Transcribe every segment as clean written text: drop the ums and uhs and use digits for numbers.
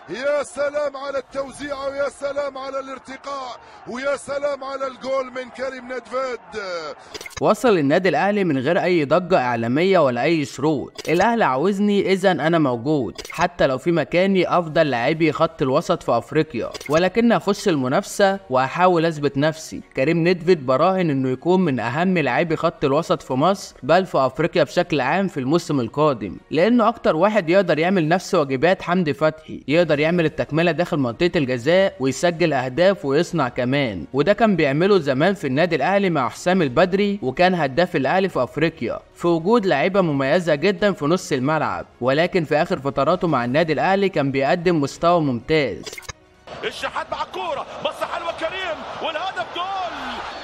يا سلام على التوزيع ويا سلام على الارتقاء ويا سلام على الجول من كريم ندفد. وصل النادي الاهلي من غير اي ضجه اعلاميه ولا اي شروط. الاهلي عاوزني اذا انا موجود، حتى لو في مكاني افضل لاعبي خط الوسط في افريقيا، ولكن اخش المنافسه وهحاول اثبت نفسي. كريم ندفد براهن انه يكون من اهم لاعبي خط الوسط في مصر بل في افريقيا بشكل عام في الموسم القادم، لانه اكتر واحد يقدر يعمل نفس واجبات حمدي فتحي، يقدر يعمل التكمله داخل منطقه الجزاء ويسجل اهداف ويصنع كمان، وده كان بيعمله زمان في النادي الاهلي مع حسام البدري، وكان هداف الاهلي في افريقيا في وجود لاعيبه مميزه جدا في نص الملعب، ولكن في اخر فتراته مع النادي الاهلي كان بيقدم مستوى ممتاز. الشحات مع الكوره، بص حلوه كريم والهدف جول.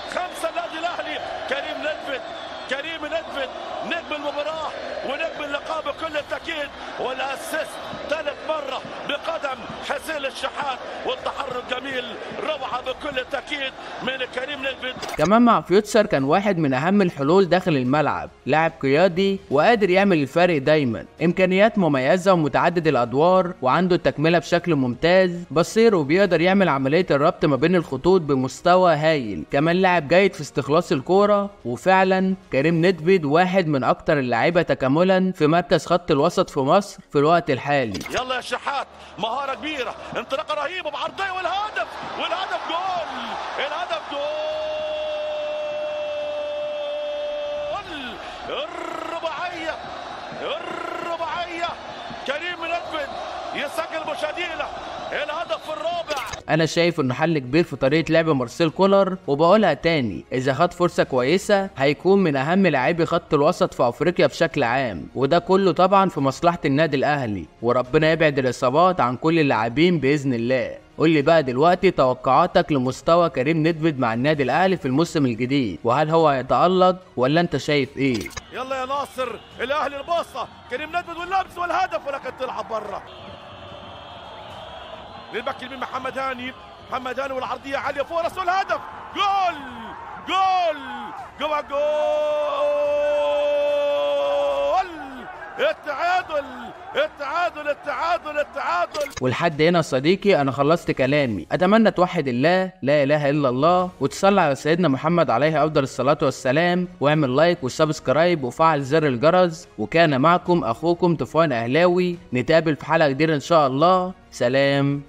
5 النادي الاهلي. كريم ندفد، كريم ندفد نجم المباراه ونجم اللقاء بكل التاكيد، والاسيست ثالث مره بقدم حسين الشحات، والتحرك جميل روعه بكل التاكيد من كريم ندفد. كمان مع فيوتشر كان واحد من اهم الحلول داخل الملعب، لاعب قيادي وقادر يعمل الفرق دايما، امكانيات مميزه ومتعدد الادوار، وعنده التكمله بشكل ممتاز، بصير وبيقدر يعمل عمليه الربط ما بين الخطوط بمستوى هايل، كمان لاعب جيد في استخلاص الكوره. وفعلا كريم ندفد واحد من اكتر اللعيبه تكاملا في مركز خط الوسط في مصر في الوقت الحالي. يلا يا شحات، مهاره كبيره، انطلاقه رهيبه بعرضيه والهدف، والهدف جول. الهدف جول. الرباعيه، الرباعيه. كريم ندفد يسجل مشاهدينا الهدف الرابع. انا شايف انه حل كبير في طريقه لعب مارسيل كولر، وبقولها تاني، اذا خد فرصه كويسه هيكون من اهم لاعبي خط الوسط في افريقيا بشكل عام، وده كله طبعا في مصلحه النادي الاهلي، وربنا يبعد الاصابات عن كل اللاعبين باذن الله. قول لي بقى دلوقتي توقعاتك لمستوى كريم ندفد مع النادي الاهلي في الموسم الجديد، وهل هو هيتألق ولا انت شايف ايه؟ يلا يا ناصر، الاهلي الباصه، كريم ندفد واللمس والهدف، ولكن تلعب بره. للباك اليمين محمد هاني، محمد هاني والعرضيه عاليه فوق راس والهدف جول. جول جوا جول. التعادل التعادل التعادل التعادل. ولحد هنا صديقي انا خلصت كلامي، اتمنى توحد الله لا اله الا الله وتصلي على سيدنا محمد عليه افضل الصلاه والسلام، واعمل لايك وسبسكرايب وفعل زر الجرس. وكان معكم اخوكم طوفان اهلاوي، نتقابل في حلقه جديده ان شاء الله. سلام.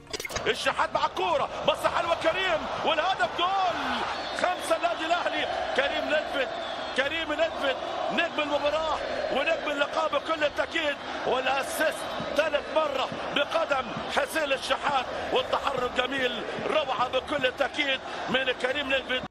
الشحات مع الكوره، بص حلوه كريم والهدف جول. 5 النادي الاهلي. كريم ندفد، كريم ندفد نجم المباراه ونجم اللقاء بكل التاكيد، والاسيست ثالث مره بقدم حسين الشحات، والتحرك جميل روعه بكل التاكيد من كريم ندفد.